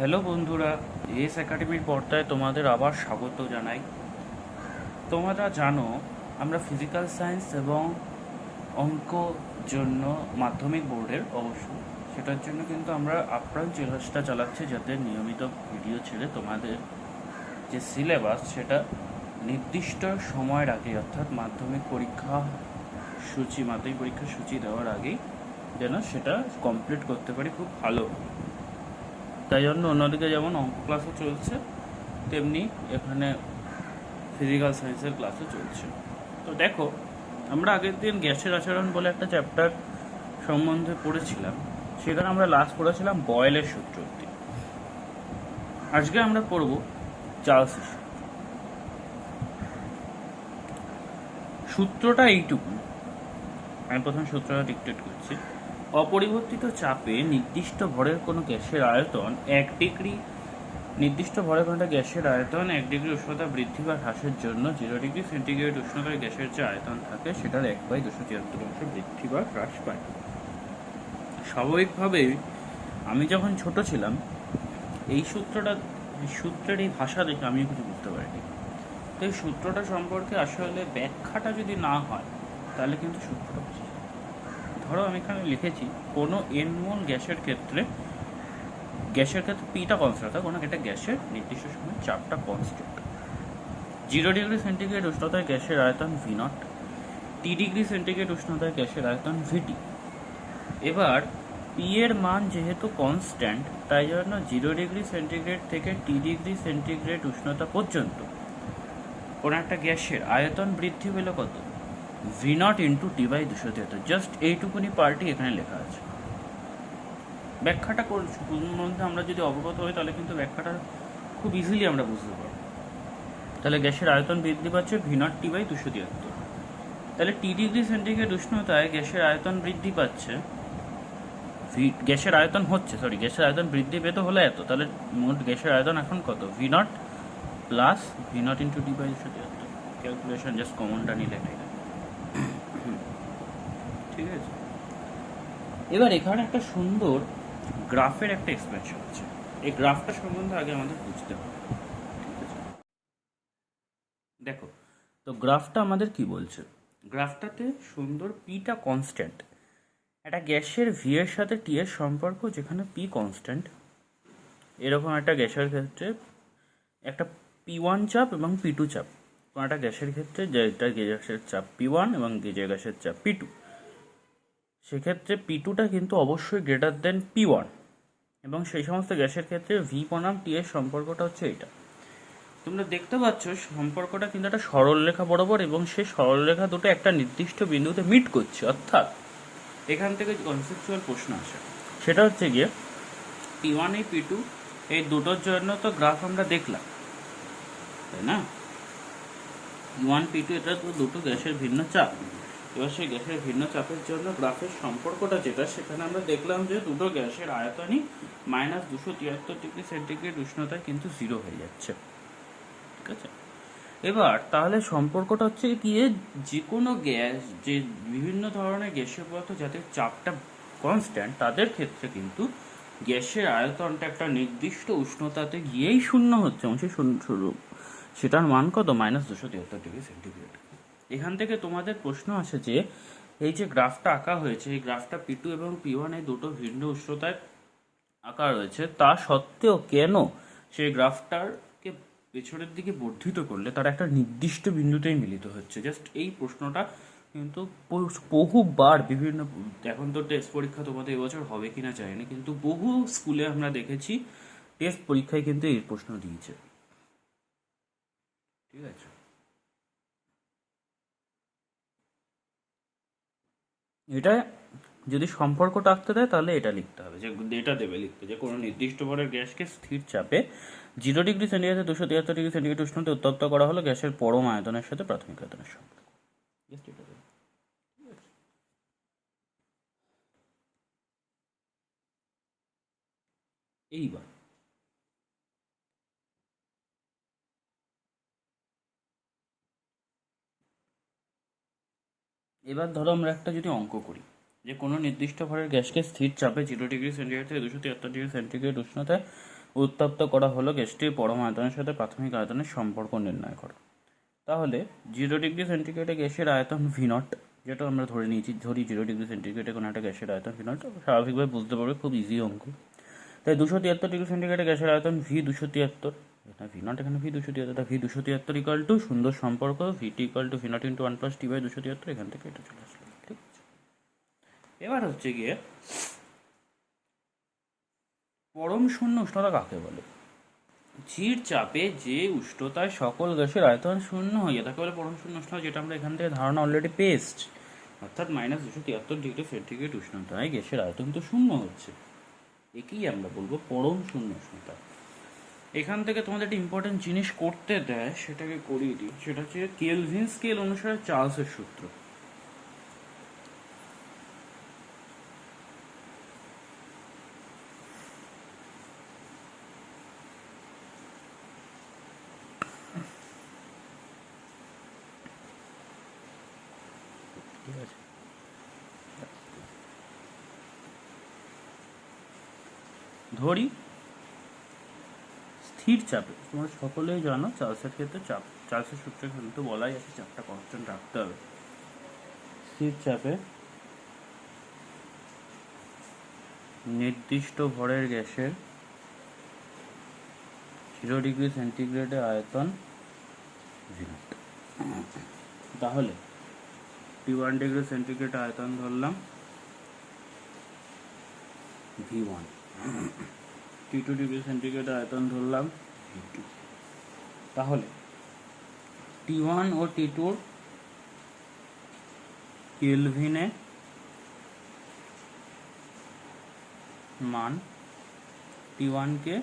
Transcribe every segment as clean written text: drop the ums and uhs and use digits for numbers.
Hello বন্ধুরা, S একাডেমির পর্দায় তোমাদের আবার স্বাগত জানাই। তোমরা জানো আমরা ফিজিক্যাল সায়েন্স এবং অঙ্ক জন্য মাধ্যমিক বোর্ডের সেটার জন্য কিন্তু আমরা আপ্রাণ চেষ্টা চালাচ্ছি যাতে নিয়মিত ভিডিও ছেড়ে তোমাদের যে সিলেবাস সেটা নির্দিষ্ট সময়ের আগে অর্থাৎ মাধ্যমিক পরীক্ষার সূচি দেওয়ার আগেই যেন সেটা কমপ্লিট করতে পারি খুব ভালো। তাই জন্য অন্যদিকে যেমন অঙ্ক ক্লাসও চলছে তেমনি এখানে ফিজিক্যাল সায়েন্সের ক্লাসও চলছে। তো দেখো, আমরা আগের দিন গ্যাসের আচরণ বলে একটা চ্যাপ্টার সম্বন্ধে পড়েছিলাম, সেখানে আমরা লাস্ট পড়েছিলাম বয়েলের সূত্র অবধি। আজকে আমরা পড়ব চার্লসের সূত্র। সূত্রটা এইটুকু, আমি প্রথম সূত্রটা ডিকটেট করছি। অপরিবর্তিত চাপে নির্দিষ্ট ভরের কোনো গ্যাসের আয়তন 1 ডিগ্রি নির্দিষ্ট ভরের কোনো গ্যাসের আয়তন 1 ডিগ্রি উষ্ণতা বৃদ্ধি বা হ্রাসের জন্য 0 ডিগ্রি সেন্টিগ্রেড উষ্ণতার গ্যাসের যে আয়তন থাকে সেটার 1/273 বৃদ্ধি বা হ্রাস পায়। স্বাভাবিকভাবেই আমি যখন ছোট ছিলাম এই সূত্রের এই ভাষা দেখে আমিও কিছু বুঝতে পারিনি। তো এই সূত্রটা সম্পর্কে আসলে ব্যাখ্যাটা যদি না হয় তাহলে কিন্তু সূত্রটা বুঝি। ধরো আমি এখানে লিখেছি কোনো এনমোল গ্যাসের ক্ষেত্রে পিটা কনস্ট্যান্ট, কোনো একটা গ্যাসের নির্দিষ্ট সময় চাপটা কনস্ট্যান্ট। 0 ডিগ্রি সেন্টিগ্রেড উষ্ণতায় গ্যাসের আয়তন V0, টি ডিগ্রি সেন্টিগ্রেড উষ্ণতায় গ্যাসের আয়তন VT। এবার পি এর মান যেহেতু কনস্ট্যান্ট তাই জন্য 0 ডিগ্রি সেন্টিগ্রেড থেকে টি ডিগ্রি সেন্টিগ্রেড উষ্ণতা পর্যন্ত কোনো একটা গ্যাসের আয়তন বৃদ্ধি পেল কত? V0 into T/273। জাস্ট এইটুকুনি পার্টি এখানে লেখা আছে। ব্যাখ্যাটা মধ্যে আমরা যদি অবগত হই তাহলে কিন্তু ব্যাখ্যাটা খুব ইজিলি আমরা বুঝতে পারব। তাহলে গ্যাসের আয়তন বৃদ্ধি পাচ্ছে V0 T/273। তাহলে টি ডিগ্রি সেন্টিগ্রেড উষ্ণতায় গ্যাসের আয়তন বৃদ্ধি পাচ্ছে, গ্যাসের আয়তন বৃদ্ধি পেতে হলে এত, তাহলে মোট গ্যাসের আয়তন এখন কত? V0 plus V0 into T/273। Calculation just কমনটা নিলে ঠিক আছে। এবার এখানে একটা সুন্দর গ্রাফের একটা এক্সপ্রেশন আছে। এই গ্রাফটা সম্বন্ধে আগে আমাদের বুঝতে হবে, ঠিক আছে? দেখো, তো গ্রাফটা আমাদের কি বলছে? গ্রাফটাতে সুন্দর পিটা কনস্ট্যান্ট, একটা গ্যাসের ভি এর সাথে টি এর সম্পর্ক যেখানে পি কনস্ট্যান্ট, এরকম একটা গ্যাসের ক্ষেত্রে একটা P1 চাপ এবং P2 চাপ, কোনো একটা গ্যাসের ক্ষেত্রে যেটা গ্যাসের চাপ P1 এবং যে গ্যাসের চাপ P2, সেক্ষেত্রে P2টা কিন্তু অবশ্যই গ্রেটার দেন P1, এবং সেই সমস্ত গ্যাসের ক্ষেত্রে V বনাম টি এর সম্পর্কটা হচ্ছে এটা। তোমরা দেখতে পাচ্ছ সম্পর্কটা কিন্তু একটা সরলরেখা বরাবর, এবং সেই সরলরেখা দুটো একটা নির্দিষ্ট বিন্দুতে মিট করছে। অর্থাৎ এখান থেকে কনসেপচুয়াল প্রশ্ন আসে, সেটা হচ্ছে গিয়ে P1 এই P2 এই দুটোর জন্য তো গ্রাফ আমরা দেখলাম, তাই না? P1 P2 এটা তো দুটো গ্যাসের ভিন্ন চাপ। এবার সেই গ্যাসের ভিন্ন চাপের জন্য গ্রাফের সম্পর্কটা যেটা, সেখানে আমরা দেখলাম যে দুটো গ্যাসের আয়তনই -273 ডিগ্রি সেন্টিগ্রেড উষ্ণতায় কিন্তু 0 হয়ে যাচ্ছে, ঠিক আছে? এবার তাহলে সম্পর্কটা হচ্ছে কি, যে কোনো গ্যাস, যে বিভিন্ন ধরনের গ্যাসীয় পদার্থ যাদের চাপটা কনস্ট্যান্ট তাদের ক্ষেত্রে কিন্তু গ্যাসের আয়তনটা একটা নির্দিষ্ট উষ্ণতাতে গিয়েই শূন্য হচ্ছে, এবং সেই সেটার মান কত? -273 ডিগ্রি সেন্টিগ্রেড। এখান থেকে তোমাদের প্রশ্ন আসে যে এই যে গ্রাফটা আঁকা হয়েছে, এই গ্রাফটা P2 এবং P1 এই দুটো ভিন্ন উষ্ণতায় আঁকা রয়েছে, তা সত্ত্বেও কেন সেই গ্রাফটাকে পেছনের দিকে বর্ধিত করলে তারা একটা নির্দিষ্ট বিন্দুতেই মিলিত হচ্ছে? জাস্ট এই প্রশ্নটা কিন্তু বহুবার বিভিন্ন, এখন তো টেস্ট পরীক্ষা তোমাদের এবছর হবে কিনা জানি না, কিন্তু বহু স্কুলে আমরা দেখেছি টেস্ট পরীক্ষায় কিন্তু এই প্রশ্ন দিয়েছে, ঠিক আছে? এটা যদি সম্পর্কটা আঁকতে দেয় তাহলে এটা লিখতে হবে, যে এটা দেবে লিখতে, যে কোনো নির্দিষ্ট ভরের গ্যাসকে স্থির চাপে 0 ডিগ্রি সেন্টিগ্রেড 273 ডিগ্রি সেন্টিগ্রেড উষ্ণতায় উত্তপ্ত করা হলো গ্যাসের পরম আয়তনের সাথে প্রাথমিক আয়তনের সম্পর্ক। এইবার ধরো আমরা একটা যদি অঙ্ক করি, যে কোনো নির্দিষ্ট ভরের গ্যাসকে স্থির চাপে 0 ডিগ্রি সেন্টিগ্রেড থেকে 273 ডিগ্রি সেন্টিগ্রেড উষ্ণতায় উত্তপ্ত করা হলো গ্যাসটির পরম আয়তনের সাথে প্রাথমিক আয়তনের সম্পর্ক নির্ণয় করো। তাহলে 0 ডিগ্রি সেন্টিগ্রেডে গ্যাসের আয়তন V0, যেটা আমরা ধরে নিয়েছি, ধরি 0 ডিগ্রি সেন্টিগ্রেডে কোনো একটা গ্যাসের আয়তন V0, স্বাভাবিকভাবে বুঝতে পারবে, খুব ইজি অঙ্ক। তাই 273 ডিগ্রি সেন্টিগ্রেডে গ্যাসের আয়তন V273, এটা V0, এখানে V273, V273 ইকুয়াল টু সুন্দর সম্পর্ক VT equal to V0 into 1 plus T/273, এখান থেকে এটা চলে আসলো। ঠিক আছে, এবার হচ্ছে গিয়ে পরম শূন্য উষ্ণতা কাকে বলে? স্থির চাপে যে উষ্ণতায় সকল গ্যাসের আয়তন শূন্য হয়ে যায় তাকে বলে পরম শূন্য উষ্ণতা, যেটা আমরা এখান থেকে ধারণা অলরেডি পেয়ে এসছি। অর্থাৎ -273 ডিগ্রি সেন্টিগ্রেড উষ্ণতায় গ্যাসের আয়তন তো শূন্য হচ্ছে, একেই আমরা বলবো পরম শূন্য উষ্ণতা। এখান থেকে তোমাদের একটা ইম্পর্টেন্ট জিনিস করতে দেয়, সেটাকে করিয়ে দিই। সেটা হচ্ছে কেলভিন স্কেল অনুসারে চার্লসের সূত্র। ঠিক আছে, ধরি স্থির চাপে, তোমরা সকলেই জানো চার্লসের ক্ষেত্রে চার্লসের সূত্রে কিন্তু বলাই আছে চাপটা কনস্ট্যান্ট রাখতে হবে। স্থির চাপে নির্দিষ্ট ভরের গ্যাসের 0 ডিগ্রি সেন্টিগ্রেডে আয়তন V0। তাহলে T1 ডিগ্রি সেন্টিগ্রেড আয়তন ধরলাম V1, T2 ডিগ্রি সেন্টিগ্রেড আয়তন ধরলাম V2। তাহলে T1 ও T2 কেলভিনে মান T1 কে,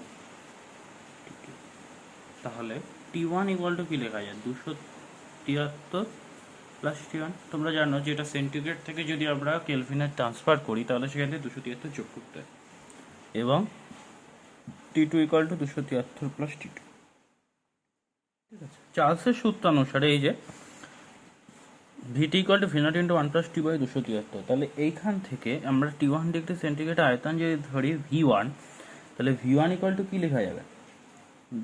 তাহলে T1 ইকুয়াল টু কি লেখা যায়? 273 প্লাস T1। তোমরা জানো যে এটা সেন্টিগ্রেড থেকে যদি আমরা কেলভিনে ট্রান্সফার করি তাহলে সেখান থেকে 273 যোগ করতে হয়, এবং T2 equal two 273 plus T2। ঠিক আছে, চার্লসের সূত্র অনুসারে এই যে VT equal to V0 into 1 plus T/273, তাহলে এইখান থেকে আমরা T1 ডিগ্রি সেন্টিগ্রেড আয়তন যদি ধরি V1, তাহলে V1 ইকুয়াল টু কি লেখা যাবে?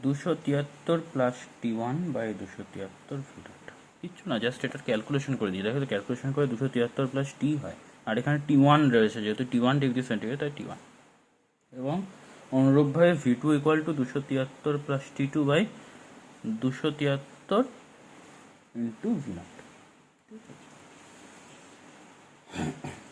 273 প্লাস T1/273 V0। কিচ্ছু না, জাস্ট এটার ক্যালকুলেশন করে দিই। দেখো তো ক্যালকুলেশন করে 273 প্লাস T হয়, আর এখানে T1 রয়েছে, যেহেতু T1 ডিগ্রি সেন্টিগ্রেড তাই T1, এবং অনুরূপভাবে V2 equal to 273 plus T2/273 into V0।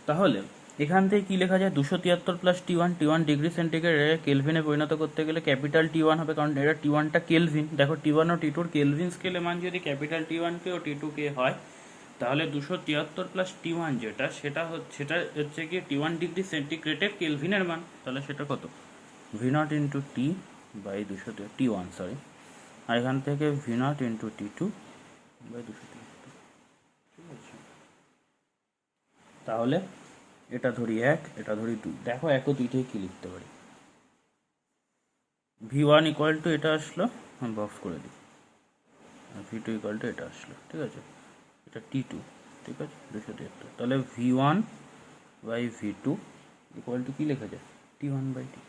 তাহলে এখান থেকে কি লেখা যায়? 273 প্লাস T1 ডিগ্রি সেন্টিগ্রেড কেলভিনে পরিণত করতে গেলে ক্যাপিটাল T1 হবে, কারণ এটা T1টা কেলভিন। দেখো T1 ও T2 কেলভিন স্কেলে মান যদি ক্যাপিটাল T1 কে ও T2 কে হয়, তাহলে 273 প্লাস T1 সেটা হচ্ছে কি T1 ডিগ্রি সেন্টিগ্রেডের কেলভিনের মান। তাহলে সেটা কত? V0 ইন্টু T/273 সরি, আর এখান থেকে V0 ইন্টু T2/273। ঠিক আছে, তাহলে এটা ধরি 1, এটা ধরি 2। দেখো 1 ও 2 কি লিখতে পারি? V1 ইকুয়াল টু এটা আসলো, আমি বক্স করে দিই, আর V2 ইকুয়াল টু এটা আসলো। ঠিক আছে, এটা T2। ঠিক আছে, 273। তাহলে V1/V2 ইকুয়াল টু কি লেখা যায়? T1/T2,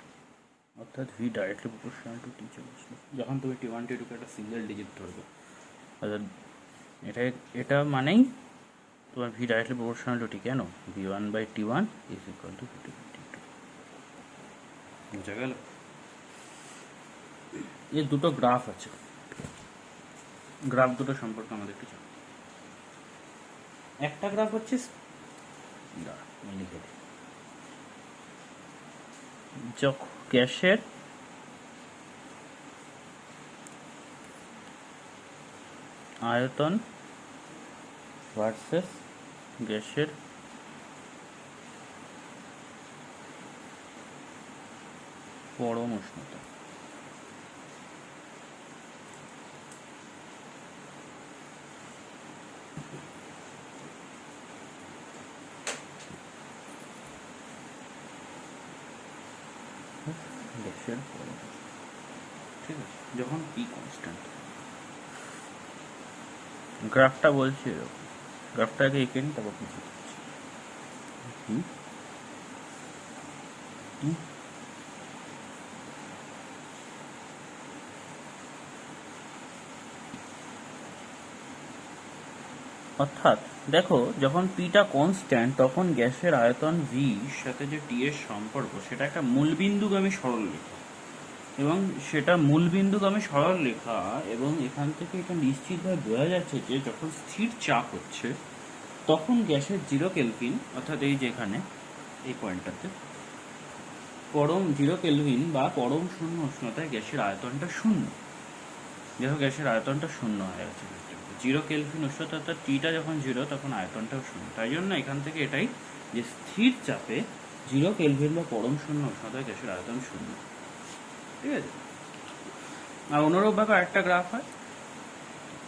অর্থাৎ V directly proportional to T চলে আসলো। যখন তুমি T1 T2 কে একটা সিঙ্গেল ডিজিট ধরবে, অর্থাৎ এটা মানেই তোমার V directly proportional to T। কেন? V1/T1 is equal to V2/T2। বুঝা গেল? এর দুটো গ্রাফ আছে, গ্রাফ দুটো সম্পর্কে আমাদের একটু জানো। একটা গ্রাফ হচ্ছে লিখে দিই, যখন গ্যাসের আয়তন ভার্সেস গ্যাসের পরম উষ্ণতা। গ্যাসের পরম, ঠিক আছে, যখন পি কনস্ট্যান্ট। গ্রাফটা বলছি এরকম, গ্রাফটাকে এঁকে নিই, তারপর বুঝতে পারছি। অর্থাৎ দেখো যখন পিটা কনস্ট্যান্ট তখন গ্যাসের আয়তন ভি সাথে যে টি এর সম্পর্ক সেটা একটা মূলবিন্দুগামী সরলরেখা, এবং সেটা মূলবিন্দুগামী সরলরেখা, এবং এখান থেকে এটা নিশ্চিতভাবে বোঝা যাচ্ছে যে যখন স্থির চাপ হচ্ছে তখন গ্যাসের 0 কেলভিন, অর্থাৎ এই যেখানে এই পয়েন্টটাতে পরম 0 কেলভিন বা পরম শূন্য উষ্ণতায় গ্যাসের আয়তনটা শূন্য। দেখো গ্যাসের আয়তনটা শূন্য হয়ে গেছে, 0 কেলভিন উষ্ণতা, অর্থাৎ টিটা যখন 0 তখন আয়তনটাও শূন্য। তাই জন্য এখান থেকে এটাই যে স্থির চাপে 0 কেলভিন বা পরম শূন্য উষ্ণতায় গ্যাসের আয়তন শূন্য। ঠিক আছে। আর অনুরূপভাবে আরেকটা গ্রাফ হয়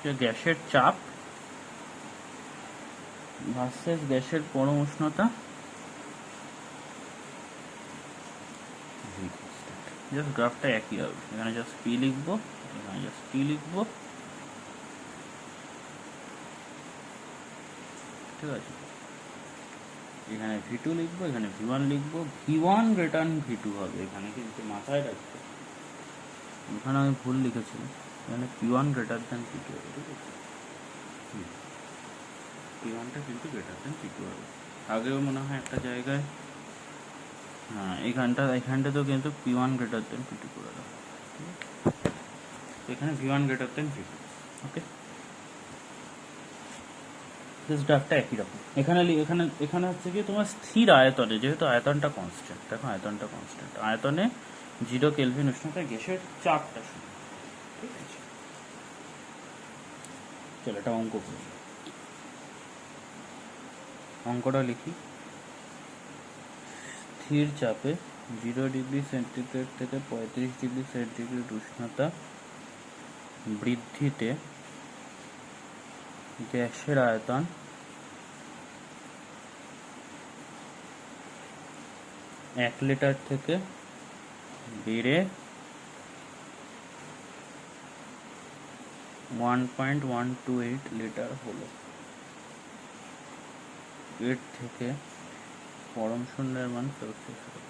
যে গ্যাসের চাপ ভার্সেস গ্যাসের পরম উষ্ণতা, জাস্ট গ্রাফটা একই হবে, এখানে জাস্ট পি লিখবো, এখানে জাস্ট টি লিখবো। ঠিক আছে, এখানে V2 লিখবো, এখানে V1 লিখবো। V1 রিটার্ন V2 হবে, এখানে কিন্তু মাথায় রাখবো, এখানে আমি ভুল লিখেছিলাম, এখানে P1 গ্রেটার দ্যান P2 হবে। ঠিক আছে, P1টা কিন্তু গ্রেটার দ্যান P2 হবে। আগেও মনে হয় একটা জায়গায়, হ্যাঁ এখানটাতেও কিন্তু P1 গ্রেটার দ্যান P2 করে দেবো। এখানে V1 গ্রেটার দ্যান V2। ওকে, গ্রাফটা একই রকম। এখানে এখানে হচ্ছে কি তোমার স্থির আয়তনে, যেহেতু আয়তনটা কনস্ট্যান্ট, দেখো আয়তনটা কনস্ট্যান্ট, আয়তনে 0 কেলভিন উষ্ণতায় গ্যাসের চাপটা শূন্য। ঠিক আছে, চলো এটা অঙ্ক করি, অঙ্কটা লিখি। স্থির চাপে 0 ডিগ্রি সেন্টিগ্রেড থেকে 35 ডিগ্রি সেন্টিগ্রেড উষ্ণতা বৃদ্ধিতে গ্যাসের আয়তন 1 লিটার থেকে বেড়ে 1.128 লিটার হলো। এর থেকে পরম শূন্যের মান সেলসিয়াস কত?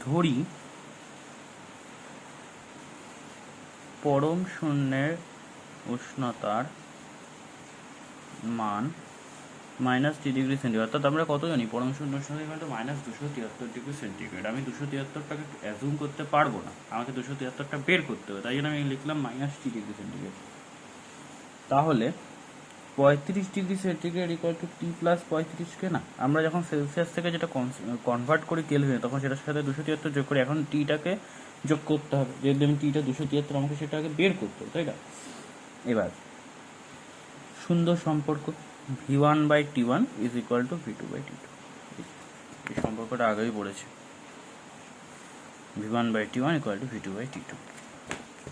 ধরি পরম শূন্যের উষ্ণতার মান -3 ডিগ্রি সেন্টিগ্রেড, অর্থাৎ আমরা কত জানি পরম শূন্য উষ্ণতা -273 ডিগ্রি সেন্টিগ্রেড। আমি 273টাকে অ্যাজুম করতে পারবো না, আমাকে 273টা বের করতে হবে, তাই জন্য আমি লিখলাম -3 ডিগ্রি সেন্টিগ্রেড। তাহলে 35 degree centigrade equal to T plus 35কে না, আমরা যখন সেলসিয়াস থেকে যেটা কনভার্ট করি কেলভিনে তখন সেটার সাথে 273 যোগ করি, এখন টিটাকে যোগ করতে হবে, যেহেতু আমি টিটা 273, আমাকে সেটা আগে বের করতে হবে, তাই না? এবার সুন্দর সম্পর্ক, V1/T1 is equal to V2/T2, এই সম্পর্কটা আগেই পড়েছে, V1/T1 ইকুয়াল টু V2/T2।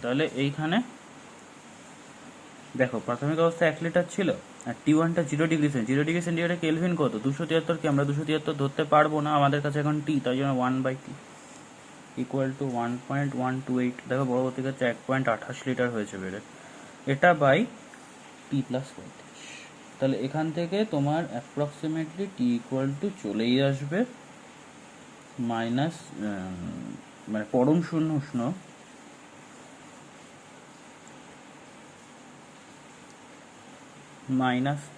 তাহলে এইখানে দেখো প্রাথমিক অবস্থা 1 লিটার ছিল, আর T1টা 0 ডিগ্রি সেন্টিগ্রেডে কেলভিন কত? 273 কে আমরা 273 ধরতে পারবো না, আমাদের কাছে এখন টি, তাই জন্য 1/T ইকুয়াল টু 1.128। দেখো পরবর্তী ক্ষেত্রে 1.28 লিটার হয়েছে বেড়ে, এটা বাই টি প্লাস 35। তাহলে এখান থেকে তোমার অ্যাপ্রক্সিমেটলি টি ইকুয়াল টু চলেই আসবে মাইনাস, মানে পরম শূন্য উষ্ণ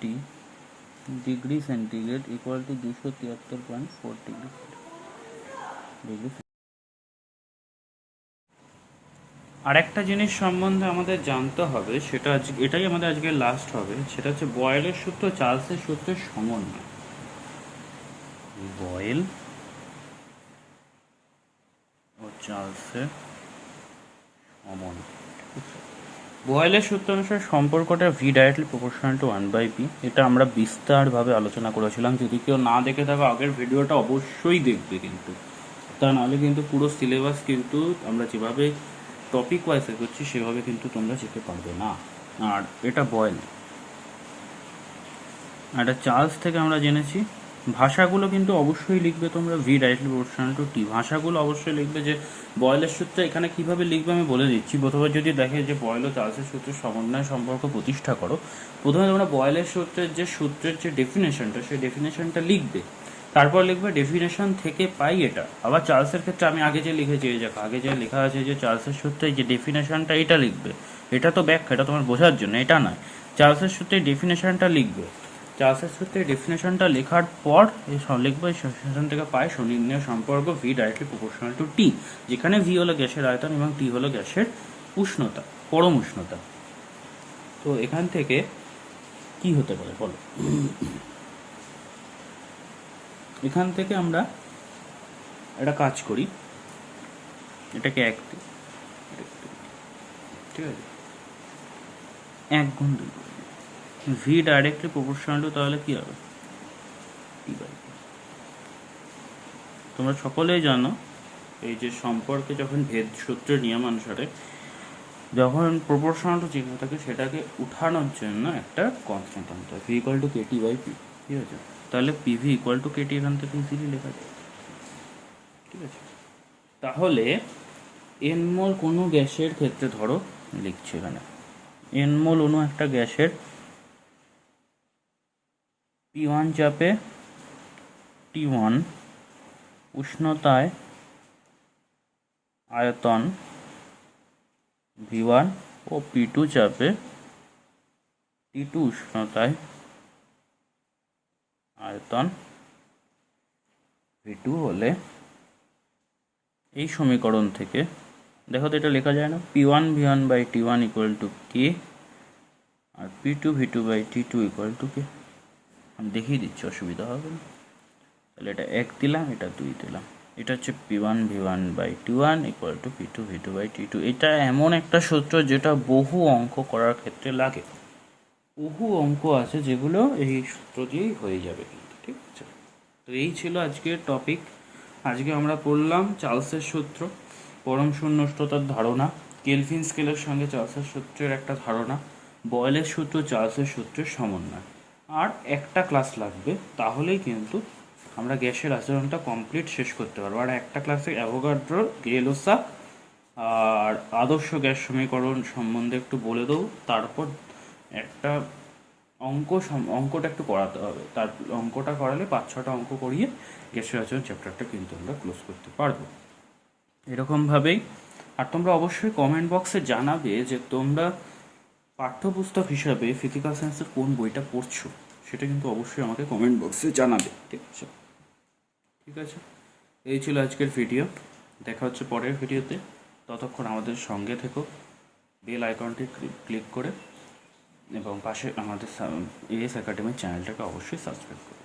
-T degree centigrade equal to 273.4 degree. আর একটা জিনিস সম্বন্ধে আমাদের জানতে হবে, সেটা এটাই আমাদের আজকে লাস্ট হবে, সেটা হচ্ছে বয়েলের সূত্র চার্লসের সূত্রের সমন্বয়। বয়েল ও চার্লসের সমন্বয়। বয়েলের সূত্র অনুসারে সম্পর্কটা V directly proportional to 1/P। এটা আমরা বিস্তারভাবে আলোচনা করেছিলাম, যদি কেউ না দেখে থাকো আগের ভিডিওটা অবশ্যই দেখবে, কিন্তু তা নাহলে কিন্তু পুরো সিলেবাস কিন্তু আমরা যেভাবে টপিক ওয়াইজ করছি সেভাবে কিন্তু তোমরা যেতে পারবে না। আর এটা বয়েল, এটা চার্লস থেকে আমরা জেনেছি ভাষাগুলো কিন্তু অবশ্যই লিখবে তোমরা, ভি ডাইরেক্টলি প্রপোর্শনাল টু টি। ভাষাগুলো অবশ্যই লিখবে। যে বয়েলের সূত্র এখানে কিভাবে লিখবে আমি বলে দিচ্ছি। প্রথমে যদি দেখে যে বয়েল ও চার্লসের সূত্রের সমন্বয় সম্পর্ক প্রতিষ্ঠা করো, প্রথমে তোমরা বয়েলের সূত্রের যে ডেফিনেশনটা, সেই ডেফিনেশনটা লিখবে। তারপর লিখবে ডেফিনেশন থেকে পাই এটা। আবার চার্লসের ক্ষেত্রে আমি আগে যে লিখেছি, এই দেখো আগে যে লেখা আছে যে চার্লসের সূত্রে যে ডেফিনেশনটা, এটা লিখবে। এটা তো ব্যাখ্যা, এটা তোমার বোঝার জন্য, এটা নয়। চার্লসের সূত্রে ডেফিনেশনটা লিখবে। চার্লসের সূত্রে ডেফিনেশনটা লেখার পর লিখবে সেখান থেকে পায় সনির্ণয় সম্পর্ক ভি ডাইরেক্টলি প্রপোর্শনাল টু টি, যেখানে ভি হলো গ্যাসের আয়তন এবং টি হলো গ্যাসের উষ্ণতা, পরম উষ্ণতা। তো এখান থেকে কি হতে পারে বলো? এখান থেকে আমরা একটা কাজ করি, এটাকে এক দিই, ঠিক আছে, 1 গুণ 2 ভি ডাইরেক্টলি প্রপোর্শনাল টু, তাহলে কি হবে টি বাই। তোমরা সকলেই জানো এই যে সম্পর্কে যখন ভেদ সূত্রের নিয়মানুসারে যখন প্রপোর্শনাল টু চিহ্ন থাকে, সেটাকে উঠানোর জন্য একটা কনস্ট্যান্ট আনতে হয়, V equal to KT by P. ঠিক আছে, তাহলে পিভি ইকুয়াল টু কেটি এখান থেকে ইজিলি লেখা যায়। ঠিক আছে, তাহলে এন মোল কোনো গ্যাসের ক্ষেত্রে ধরো লিখছি এখানে, এন মোল অণু একটা গ্যাসের P1 চাপে T1 উষ্ণতায় আয়তন V1 ও P2 চাপে T2 উষ্ণতায় আয়তন V2 হলে এই সমীকরণ থেকে দেখো তো এটা লেখা যায় না, P1 V1 by T1 equal to K, আর P2 V2 by T2 equal to K. আমি দেখিয়ে দিচ্ছি, অসুবিধা হবে না। তাহলে এটা 1 দিলাম, এটা 2 দিলাম। এটা হচ্ছে P1 V1 by T1 equal two P2 V2 by T2। এটা এমন একটা সূত্র যেটা বহু অঙ্ক করার ক্ষেত্রে লাগে। বহু অঙ্ক আছে যেগুলো এই সূত্র দিয়েই হয়ে যাবে কিন্তু। ঠিক আছে, তো এই ছিল আজকের টপিক। আজকে আমরা পড়লাম চার্লসের সূত্র, পরম শূন্য উষ্ণতার ধারণা, কেলভিন স্কেলের সঙ্গে চার্লসের সূত্রের একটা ধারণা, বয়েলের সূত্র চার্লসের সূত্রের সমন্বয়। আর একটা ক্লাস লাগবে, তাহলেই কিন্তু আমরা গ্যাসের আচরণটা কমপ্লিট শেষ করতে পারবো। আর একটা ক্লাসে অ্যাভোগাড্রো, গেলোসা আর আদর্শ গ্যাস সমীকরণ সম্বন্ধে একটু বলে দেবো। তারপর একটা অঙ্কটা একটু করাতে হবে। তার অঙ্কটা করালে 5-6টা অঙ্ক করিয়ে গ্যাসের আচরণ চ্যাপ্টারটা কিন্তু আমরা ক্লোজ করতে পারবো এরকমভাবেই। আর তোমরা অবশ্যই কমেন্ট বক্সে জানাবে যে তোমরা পাঠ্যপুস্তক হিসাবে ফিজিক্যাল সায়েন্সের কোন বইটা পড়ছো, সেটা কিন্তু অবশ্যই আমাকে কমেন্ট বক্সে জানাবে। ঠিক আছে, ঠিক আছে, এই ছিল আজকের ভিডিও। দেখা হচ্ছে পরের ভিডিওতে। ততক্ষণ আমাদের সঙ্গে থেকো, বেল আইকনটি ক্লিক করে, এবং পাশে আমাদের এএস একাডেমির চ্যানেলটাকে অবশ্যই সাবস্ক্রাইব করো।